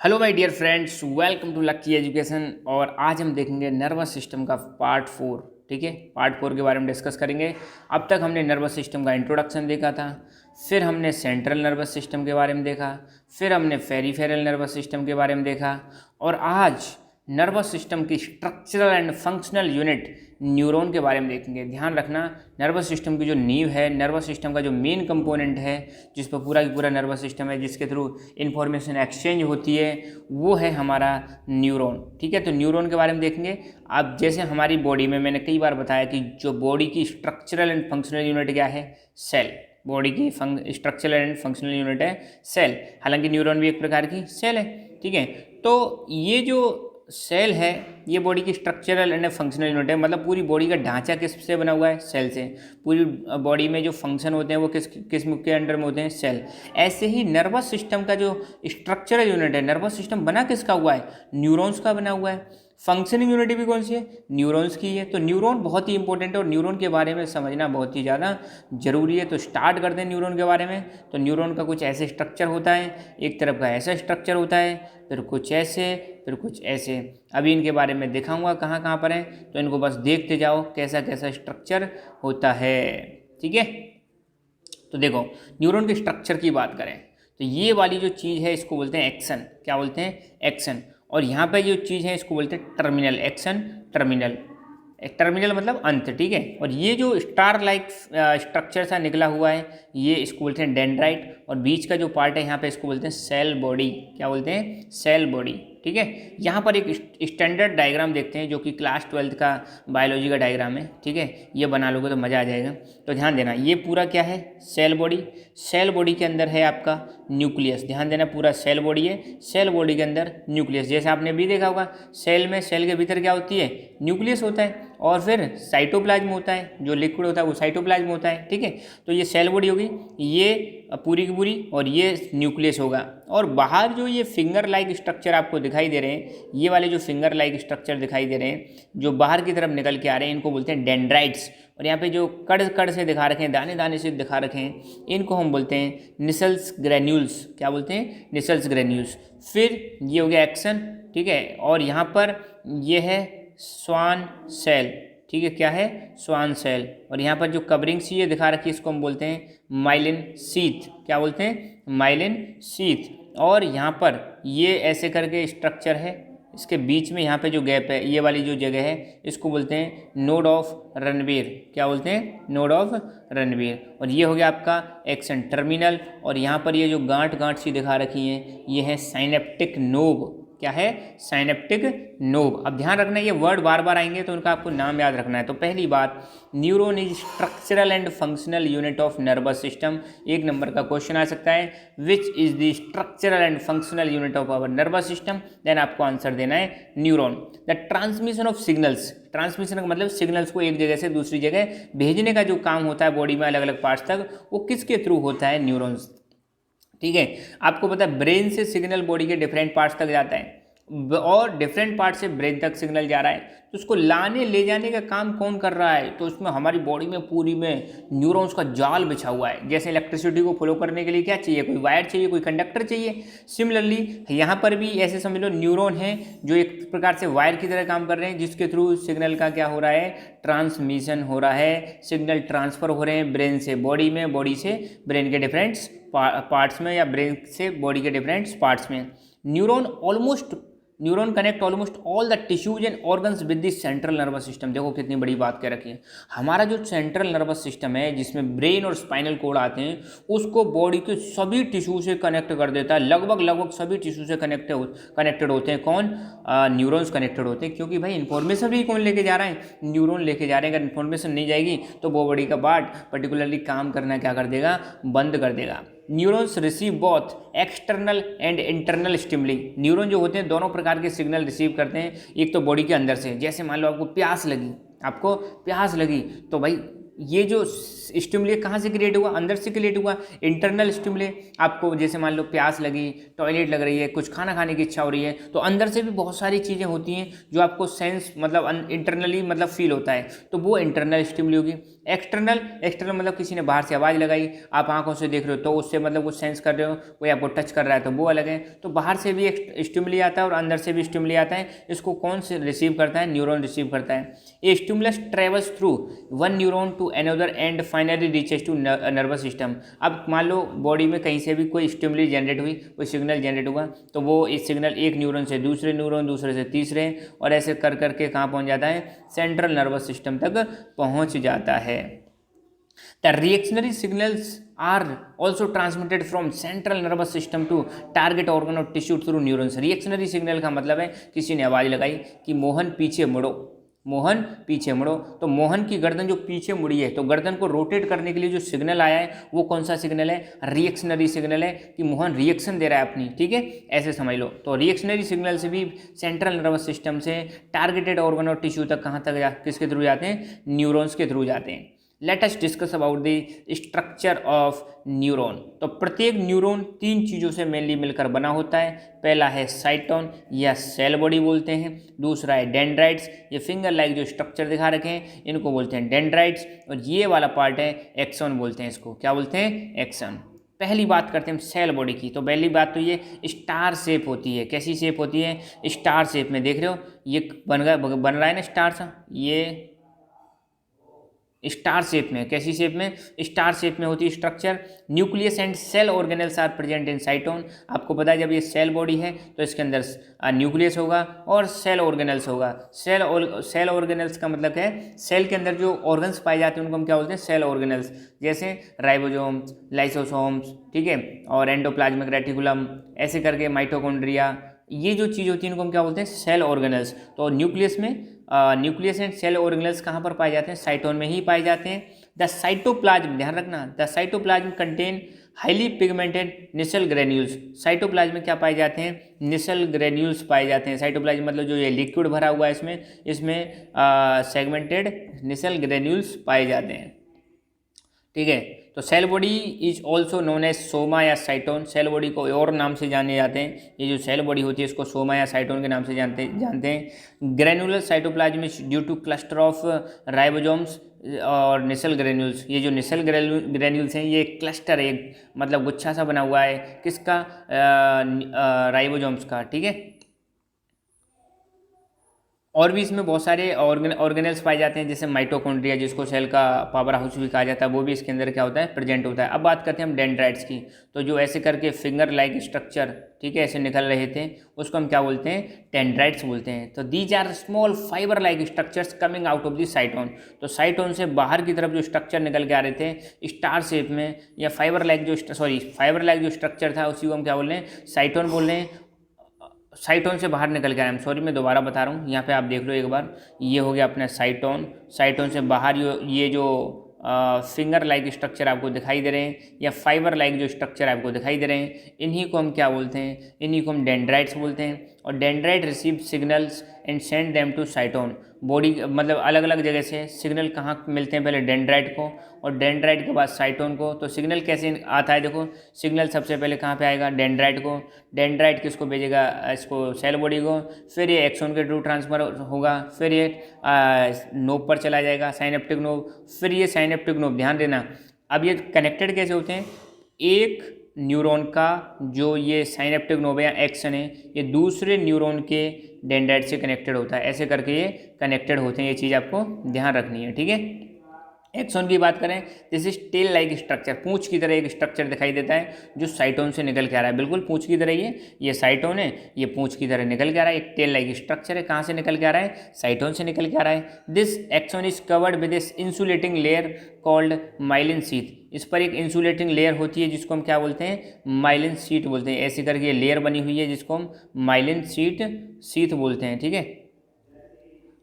Hello my dear friends, welcome to lucky education. और आज हम देखेंगे नर्वस सिस्टम का पार्ट 4। ठीक है, पार्ट 4 के बारे में डिस्कस करेंगे। अब तक हमने नर्वस सिस्टम का इंट्रोडक्शन देखा था, फिर हमने सेंट्रल नर्वस सिस्टम के बारे में देखा, फिर हमने पेरिफेरल नर्वस सिस्टम के बारे में देखा, और आज नर्वस सिस्टम की structural and functional unit neuron के बारे में देखेंगे। ध्यान रखना, नर्वस सिस्टम की जो नींव है, नर्वस सिस्टम का जो मेन कंपोनेंट है, जिस पर पूरा की पूरा नर्वस सिस्टम है, जिसके थ्रू इंफॉर्मेशन एक्सचेंज होती है, वो है हमारा न्यूरॉन। ठीक है, तो न्यूरॉन के बारे में देखेंगे। अब जैसे हमारी बॉडी में मैंने कई बार बताया कि जो बॉडी की स्ट्रक्चरल एंड फंक्शनल यूनिट क्या है, सेल। बॉडी की स्ट्रक्चरल एंड फंक्शनल यूनिट है सेल। हालांकि न्यूरॉन भी एक प्रकार की सेल है। ठीक है, तो ये जो सेल है ये बॉडी की स्ट्रक्चरल एंड फंक्शनल यूनिट है। मतलब पूरी बॉडी का ढांचा किस से बना हुआ है, सेल से। पूरी बॉडी में जो फंक्शन होते हैं वो किस किस्म के अंडर में होते हैं, सेल। ऐसे ही नर्वस सिस्टम का जो स्ट्रक्चरल यूनिट है, नर्वस सिस्टम बना किसका हुआ है, न्यूरॉन्स का बना हुआ है। फंक्शनिंग यूनिट भी कौन सी है, न्यूरॉन्स की है। तो न्यूरॉन बहुत ही इंपॉर्टेंट है और न्यूरॉन के बारे में समझना बहुत ही ज़्यादा जरूरी है। तो स्टार्ट करते हैं न्यूरॉन के बारे में। तो न्यूरॉन का कुछ ऐसे स्ट्रक्चर होता है, एक तरफ का ऐसा स्ट्रक्चर होता है, फिर कुछ ऐसे, फिर कुछ ऐसे। अभी इनके बारे में दिखाऊंगा कहाँ कहाँ पर है, तो इनको बस देखते जाओ कैसा कैसा स्ट्रक्चर होता है। ठीक है, तो देखो न्यूरॉन के स्ट्रक्चर की बात करें तो ये वाली जो चीज़ है इसको बोलते हैं एक्सन। क्या बोलते हैं, एक्सन। और यहाँ पे जो चीज़ है इसको बोलते हैं टर्मिनल। Action, terminal. टर्मिनल मतलब अंत। ठीक है, और ये जो स्टार लाइक स्ट्रक्चर सा निकला हुआ है ये इसको बोलते हैं डेंड्राइट। और बीच का जो पार्ट है यहाँ पे इसको बोलते हैं सेल बॉडी। क्या बोलते हैं, सेल बॉडी। ठीक है, यहाँ पर एक स्टैंडर्ड डायग्राम देखते हैं जो कि क्लास 12 का बायोलॉजी का डायग्राम है। ठीक है, ये बना लोगे तो मज़ा आ जाएगा। तो ध्यान देना, ये पूरा क्या है, सेल बॉडी। सेल बॉडी के अंदर है आपका न्यूक्लियस। ध्यान देना, पूरा सेल बॉडी है, सेल बॉडी के अंदर न्यूक्लियस। जैसे आपने भी देखा होगा सेल में, सेल के भीतर क्या होती है, न्यूक्लियस होता है। और फिर साइटोप्लाज्म होता है, जो लिक्विड होता है वो साइटोप्लाज्म होता है। ठीक है, तो ये सेल बॉडी होगी, ये पूरी की पूरी, और ये न्यूक्लियस होगा। और बाहर जो ये फिंगर लाइक स्ट्रक्चर आपको दिखाई दे रहे हैं, ये वाले जो फिंगर लाइक स्ट्रक्चर दिखाई दे रहे हैं जो बाहर की तरफ निकल के आ रहे हैं, इनको बोलते हैं डेंड्राइट्स। और यहाँ पे जो कड़ कड़ से दिखा रखे हैं, दाने दाने से दिखा रखे हैं, इनको हम बोलते हैं निसल्स ग्रेन्यूल्स। क्या बोलते हैं, निसल्स ग्रेन्यूल्स। फिर ये हो गया एक्सन। ठीक है, और यहाँ पर ये है स्वान सेल। ठीक है, क्या है, स्वान सेल। और यहाँ पर जो कवरिंग सी ये दिखा रखी है इसको हम बोलते हैं माइलिन शीथ। क्या बोलते हैं, माइलिन शीथ। और यहाँ पर ये ऐसे करके स्ट्रक्चर है, इसके बीच में यहाँ पे जो गैप है, ये वाली जो जगह है इसको बोलते हैं नोड ऑफ रणवीर। क्या बोलते हैं, नोड ऑफ रणवीर। और ये हो गया आपका एक्सन, टर्मिनल। और यहाँ पर ये जो गांठ गांठ सी दिखा रखी है ये है साइनेप्टिक नोब। क्या है, साइनेप्टिक नोब। अब ध्यान रखना ये वर्ड बार बार आएंगे तो उनका आपको नाम याद रखना है। तो पहली बात, neuron is structural and functional unit of nervous system. एक नंबर का क्वेश्चन आ सकता है, which is the structural and functional unit of our nervous system. Then आपको आंसर देना है neuron. The transmission of signals, transmission का मतलब सिग्नल्स को एक जगह से दूसरी जगह भेजने का जो काम होता है बॉडी में अलग अलग पार्ट्स तक, वो किसके थ्रू होता है, न्यूरॉन्स। ठीक है, आपको पता है ब्रेन से सिग्नल बॉडी के डिफरेंट पार्ट्स तक जाता है और डिफरेंट पार्ट से ब्रेन तक सिग्नल जा रहा है। तो उसको लाने ले जाने का काम कौन कर रहा है, तो उसमें हमारी बॉडी में पूरी में न्यूरॉन्स का जाल बिछा हुआ है। जैसे इलेक्ट्रिसिटी को फ्लो करने के लिए क्या चाहिए, कोई वायर चाहिए, कोई कंडक्टर चाहिए। सिमिलरली यहाँ पर भी ऐसे समझ लो न्यूरॉन है जो एक प्रकार से वायर की तरह काम कर रहे हैं, जिसके थ्रू सिग्नल का क्या हो रहा है, ट्रांसमिशन हो रहा है। सिग्नल ट्रांसफर हो रहे हैं ब्रेन से बॉडी में, बॉडी से ब्रेन के डिफरेंट पार्ट्स में, या ब्रेन से बॉडी के डिफरेंट पार्ट्स में। Neuron connect almost all the tissues and organs with the central nervous system. देखो कितनी बड़ी बात कह रखी है। हमारा जो सेंट्रल नर्वस सिस्टम है जिसमें ब्रेन और स्पाइनल कोड आते हैं, उसको बॉडी के सभी टिश्यू से कनेक्ट कर देता है। लगभग सभी टिश्यू से कनेक्टेड होते हैं। कौन, न्यूरॉन्स कनेक्टेड होते हैं। क्योंकि भाई इन्फॉर्मेशन भी कौन लेके जा रहा है, न्यूरॉन लेके जा रहे हैं। अगर इन्फॉर्मेशन नहीं जाएगी तो वो बॉडी का पार्ट पर्टिकुलरली काम करना क्या कर देगा, बंद कर देगा। Neurons receive both external and internal stimuli. Neuron जो होते हैं दोनों प्रकार के सिग्नल रिसीव करते हैं। एक तो बॉडी के अंदर से, जैसे मान लो आपको प्यास लगी तो भाई ये जो स्टिमुले कहाँ से क्रिएट हुआ, अंदर से क्रिएट हुआ, इंटरनल स्टिमुले। आपको जैसे मान लो प्यास लगी, टॉयलेट लग रही है, कुछ खाना खाने की इच्छा हो रही है, तो अंदर से भी बहुत सारी चीज़ें होती हैं जो आपको सेंस मतलब इंटरनली मतलब फील होता है, तो वो इंटरनल स्टिमुले होगी। एक्सटर्नल, एक्सटर्नल मतलब किसी ने बाहर से आवाज़ लगाई, आप आंखों से देख रहे हो तो उससे मतलब कुछ सेंस कर रहे हो, कोई आपको टच कर रहा है तो वो अलग है। तो बाहर से भी एक स्टिमुली आता है और अंदर से भी स्टिमुली आता है। इसको कौन से रिसीव करता है, न्यूरॉन रिसीव करता है। A stimulus travels through one neuron to another and finally reaches to nervous system. अब मान लो बॉडी में कहीं से भी कोई स्टिमुली जनरेट हुई, कोई सिग्नल जनरेट हुआ, तो वो इस सिग्नल एक न्यूरॉन से दूसरे न्यूरॉन, दूसरे से तीसरे, और ऐसे कर करके कहाँ पहुँच जाता है, सेंट्रल नर्वस सिस्टम तक पहुँच जाता है। The reactionary signals are also transmitted from central nervous system to target organ or tissue through neurons. Reactionary signal का मतलब है किसी ने आवाज़ लगाई कि मोहन पीछे मुड़ो, मोहन पीछे मुड़ो, तो मोहन की गर्दन जो पीछे मुड़ी है, तो गर्दन को रोटेट करने के लिए जो सिग्नल आया है वो कौन सा सिग्नल है, रिएक्शनरी सिग्नल है, कि मोहन रिएक्शन दे रहा है अपनी, ठीक है, ऐसे समझ लो। तो रिएक्शनरी सिग्नल से भी सेंट्रल नर्वस सिस्टम से टारगेटेड ऑर्गन और टिश्यू तक कहाँ तक किसके थ्रू जाते हैं, न्यूरॉन्स के थ्रू जाते हैं। Let us discuss about the structure of neuron. तो प्रत्येक न्यूरॉन तीन चीज़ों से मेनली मिलकर बना होता है। पहला है साइटोन या सेल बॉडी बोलते हैं, दूसरा है डेंड्राइट्स, ये फिंगर लाइक जो स्ट्रक्चर दिखा रखे हैं इनको बोलते हैं डेंड्राइट्स, और ये वाला पार्ट है एक्सॉन बोलते हैं, इसको क्या बोलते हैं, एक्सॉन। पहली बात करते हैं सेल बॉडी की। तो पहली बात तो ये स्टार शेप होती है। कैसी शेप होती है, स्टार शेप में, देख रहे हो ये बन रहा है ना स्टार सा, ये स्टार शेप में। कैसी शेप में, स्टार शेप में होती है structure. Nucleus and cell organelles are present in cyton. आपको पता है जब ये सेल बॉडी है तो इसके अंदर न्यूक्लियस होगा और सेल ऑर्गेनल्स होगा। सेल ऑर्गेनल्स का मतलब है सेल के अंदर जो ऑर्गन्स पाए जाते हैं उनको हम क्या बोलते हैं, सेल ऑर्गेनल्स, जैसे राइबोसोम्स, लाइसोसोम्स, ठीक है, और एंडोप्लाज्मिक रेटिकुलम, ऐसे करके माइटोकॉन्ड्रिया, ये जो चीज़ होती है इनको हम क्या बोलते हैं, सेल ऑर्गेनल्स। तो न्यूक्लियस में न्यूक्लियस एंड सेल ऑर्गेनल्स कहाँ पर पाए जाते हैं, साइटोन में ही पाए जाते हैं। द साइटोप्लाज्म, ध्यान रखना, the cytoplasm contain highly pigmented Nissl granules. Cytoplasm में क्या पाए जाते हैं, निसल ग्रेन्यूल्स पाए जाते हैं। साइटोप्लाज्म मतलब जो ये लिक्विड भरा हुआ है इसमें सेगमेंटेड निसल ग्रेन्यूल्स पाए जाते हैं, ठीक है। तो cell body is also known as soma या साइटोन। सेल बॉडी को और नाम से जाने जाते हैं, ये जो सेल बॉडी होती है इसको सोमा या साइटोन के नाम से जानते हैं। Granular cytoplasm is due two cluster of ribosomes और निसल ग्रेन्यूल्स। ये जो निसल ग्रेन्यूल्स हैं ये क्लस्टर है, मतलब गुच्छा सा बना हुआ है, किसका, राइबोसोम्स का, ठीक है। और भी इसमें बहुत सारे ऑर्गेनल्स पाए जाते हैं, जैसे माइटोकॉन्ड्रिया जिसको सेल का पावर हाउस भी कहा जाता है, वो भी इसके अंदर क्या होता है, प्रेजेंट होता है। अब बात करते हैं हम डेंड्राइट्स की। तो जो ऐसे करके फिंगर लाइक स्ट्रक्चर, ठीक है, ऐसे निकल रहे थे, उसको हम क्या बोलते हैं, डेंड्राइट्स बोलते हैं। तो these are small fibre like structures coming out of the cyton. तो साइटोन से बाहर की तरफ जो स्ट्रक्चर निकल के आ रहे थे स्टार शेप में, या फाइबर लाइक जो स्ट्रक्चर था उसी को हम क्या बोल रहे हैं, साइटोन बोल रहे हैं। साइटोन से बाहर निकल गया, सॉरी मैं दोबारा बता रहा हूँ, यहाँ पे आप देख लो एक बार, ये हो गया अपना साइटोन। साइटोन से बाहर ये जो फिंगर लाइक स्ट्रक्चर आपको दिखाई दे रहे हैं या फाइबर लाइक जो स्ट्रक्चर आपको दिखाई दे रहे हैं, इन्हीं को हम क्या बोलते हैं, इन्हीं को हम डेंड्राइट्स बोलते हैं। और dendrite receive signals and send them to cyton. Body मतलब अलग अलग जगह से सिग्नल कहाँ मिलते हैं, पहले डेंड्राइट को और डेंड्राइट के बाद साइटोन को। तो सिग्नल कैसे आता है, देखो सिग्नल सबसे पहले कहाँ पे आएगा, डेंड्राइट को। डेंड्राइट किसको भेजेगा, इसको सेल बॉडी को, फिर ये एक्सोन के थ्रू ट्रांसफर होगा, फिर ये नोब पर चला जाएगा, साइनेप्टिक नोब, फिर ये साइनेप्टिक नोब, ध्यान देना। अब ये कनेक्टेड कैसे होते हैं, एक न्यूरॉन का जो ये साइनेप्टिक नोब या एक्सन है ये दूसरे न्यूरॉन के डेंड्राइट से कनेक्टेड होता है, ऐसे करके ये कनेक्टेड होते हैं। ये चीज़ आपको ध्यान रखनी है, ठीक है। एक्सोन की बात करें, this is tail like structure, पूंछ की तरह एक स्ट्रक्चर दिखाई देता है जो साइटोन से निकल के आ रहा है, बिल्कुल पूंछ की तरह। ये साइटोन है, ये पूंछ की तरह निकल के आ रहा है, एक टेल लाइक स्ट्रक्चर है। कहाँ से निकल के आ रहा है, साइटोन से निकल के आ रहा है। This axon is covered with this insulating layer called myelin sheath. इस पर एक इंसुलेटिंग लेयर होती है जिसको हम क्या बोलते हैं, माइलिन शीट बोलते हैं। ऐसे करके ये लेयर बनी हुई है जिसको हम माइलिन शीथ बोलते हैं, ठीक है।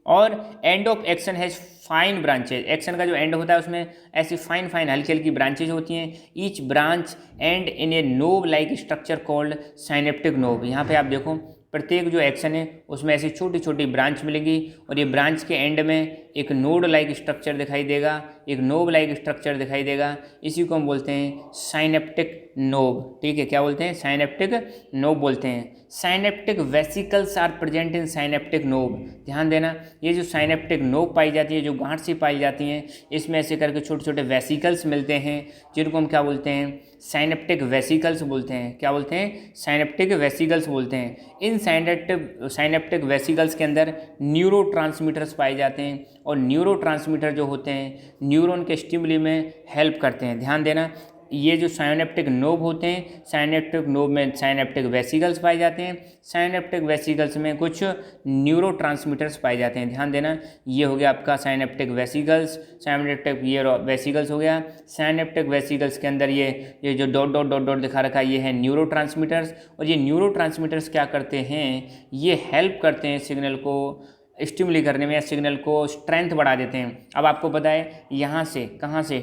और end of action has fine branches. Action का जो एंड होता है उसमें ऐसी फाइन हल्की हल्की ब्रांचेज होती हैं। Each branch end in a knob like structure called synaptic knob. यहाँ पे आप देखो प्रत्येक जो एक्शन है उसमें ऐसी छोटी छोटी ब्रांच मिलेगी और ये ब्रांच के एंड में एक नोड लाइक स्ट्रक्चर दिखाई देगा, एक नोब लाइक स्ट्रक्चर दिखाई देगा। इसी को हम बोलते हैं साइनेप्टिक नोब। ठीक है, क्या बोलते हैं? साइनेप्टिक नोब बोलते हैं। Synaptic vesicles are present in synaptic knob. ध्यान देना, ये जो साइनेप्टिक नोब पाई जाती है, जो गांठ सी पाई जाती हैं, इसमें ऐसे करके छोटे छोटे वेसिकल्स मिलते हैं जिनको हम क्या बोलते हैं? साइनेप्टिक वेसिकल्स बोलते हैं। क्या बोलते हैं? साइनेप्टिक वेसिकल्स बोलते हैं। इन साइनेप्टिक वेसिकल्स के अंदर न्यूरोट्रांसमीटर्स पाए जाते हैं और न्यूरोट्रांसमीटर जो होते हैं न्यूरॉन के स्टिमुली में हेल्प करते हैं। ध्यान देना, ये जो साइनेप्टिक नोब होते हैं, साइनेप्टिक नोब में साइनेप्टिक वेसिकल्स पाए जाते हैं, साइनेप्टिक वेसिकल्स में कुछ न्यूरोट्रांसमीटर्स पाए जाते हैं। ध्यान देना, ये हो गया आपका साइनेप्टिक वेसिकल्स। साइनेप्टिक ये वेसिकल्स हो गया। साइनेप्टिक वेसिकल्स के अंदर ये जो डॉट डॉट डॉट डॉट दिखा रखा है, ये है न्यूरोट्रांसमीटर्स। और ये न्यूरोट्रांसमीटर्स क्या करते हैं? ये हेल्प करते हैं सिग्नल को स्टिमुलेट करने में या सिग्नल को स्ट्रेंथ बढ़ा देते हैं। अब आपको पता है यहाँ से कहाँ से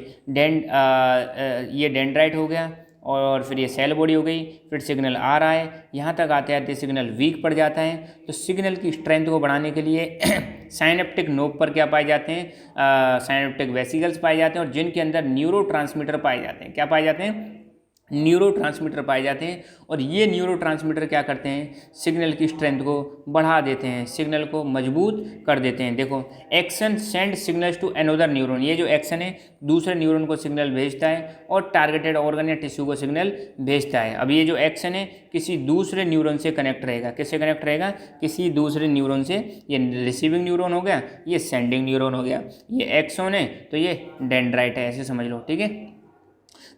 ये डेंड्राइट हो गया और फिर ये सेल बॉडी हो गई, फिर सिग्नल आ रहा है, यहाँ तक आते आते सिग्नल वीक पड़ जाता है। तो सिग्नल की स्ट्रेंथ को बढ़ाने के लिए साइनेप्टिक नोब पर क्या पाए जाते हैं? साइनेप्टिक वेसिकल्स पाए जाते हैं और जिनके अंदर न्यूरोट्रांसमीटर पाए जाते हैं। क्या पाए जाते हैं? न्यूरोट्रांसमीटर पाए जाते हैं। और ये न्यूरोट्रांसमीटर क्या करते हैं? सिग्नल की स्ट्रेंथ को बढ़ा देते हैं, सिग्नल को मजबूत कर देते हैं। देखो, action send signals to another neuron. ये जो एक्शन है दूसरे न्यूरॉन को सिग्नल भेजता है और टारगेटेड ऑर्गन या टिश्यू को सिग्नल भेजता है। अब ये जो एक्शन है किसी दूसरे न्यूरॉन से कनेक्ट रहेगा। किससे कनेक्ट रहेगा? किसी दूसरे न्यूरॉन से। ये रिसीविंग न्यूरॉन हो गया, ये सेंडिंग न्यूरॉन हो गया। ये एक्सॉन है तो ये डेंड्राइट है, ऐसे समझ लो। ठीक है,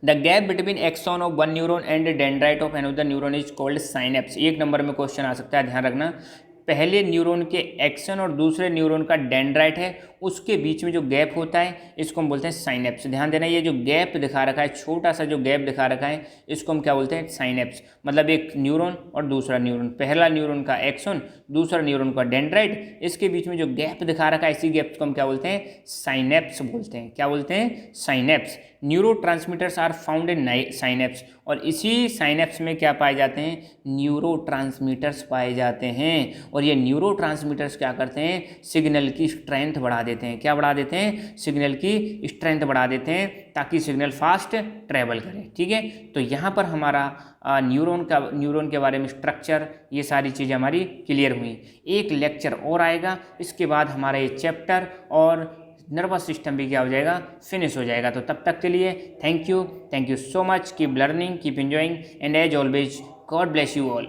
the gap between axon of one neuron and dendrite of another neuron is called synapse. 1 नंबर में क्वेश्चन आ सकता है, ध्यान रखना। पहले न्यूरॉन के एक्सन और दूसरे न्यूरॉन का डेंड्राइट है, उसके बीच में जो गैप होता है इसको हम बोलते हैं साइनेप्स। ध्यान देना, ये जो गैप दिखा रखा है, छोटा सा जो गैप दिखा रखा है, इसको हम क्या बोलते हैं? साइनेप्स। मतलब एक न्यूरॉन और दूसरा न्यूरॉन, पहला न्यूरॉन का एक्सन, दूसरा न्यूरॉन का डेंड्राइट, इसके बीच में जो गैप दिखा रखा है, इसी गैप को हम क्या बोलते हैं? साइनेप्स बोलते हैं। क्या बोलते हैं? Synapse. Neurotransmitters are found in synapse. और इसी साइनेप्स में क्या पाए जाते हैं? न्यूरोट्रांसमीटर्स पाए जाते हैं। और ये न्यूरोट्रांसमीटर्स क्या करते हैं? सिग्नल की स्ट्रेंथ बढ़ा देते हैं। क्या बढ़ा देते हैं? सिग्नल की स्ट्रेंथ बढ़ा देते हैं ताकि सिग्नल फास्ट ट्रैवल करे। ठीक है, तो यहाँ पर हमारा न्यूरॉन के बारे में स्ट्रक्चर, ये सारी चीज़ें हमारी क्लियर हुई। एक लेक्चर और आएगा, इसके बाद हमारा ये चैप्टर और नर्वस सिस्टम भी क्या हो जाएगा? फिनिश हो जाएगा। तो तब तक के लिए thank you so much. Keep learning, keep enjoying and as always God bless you all.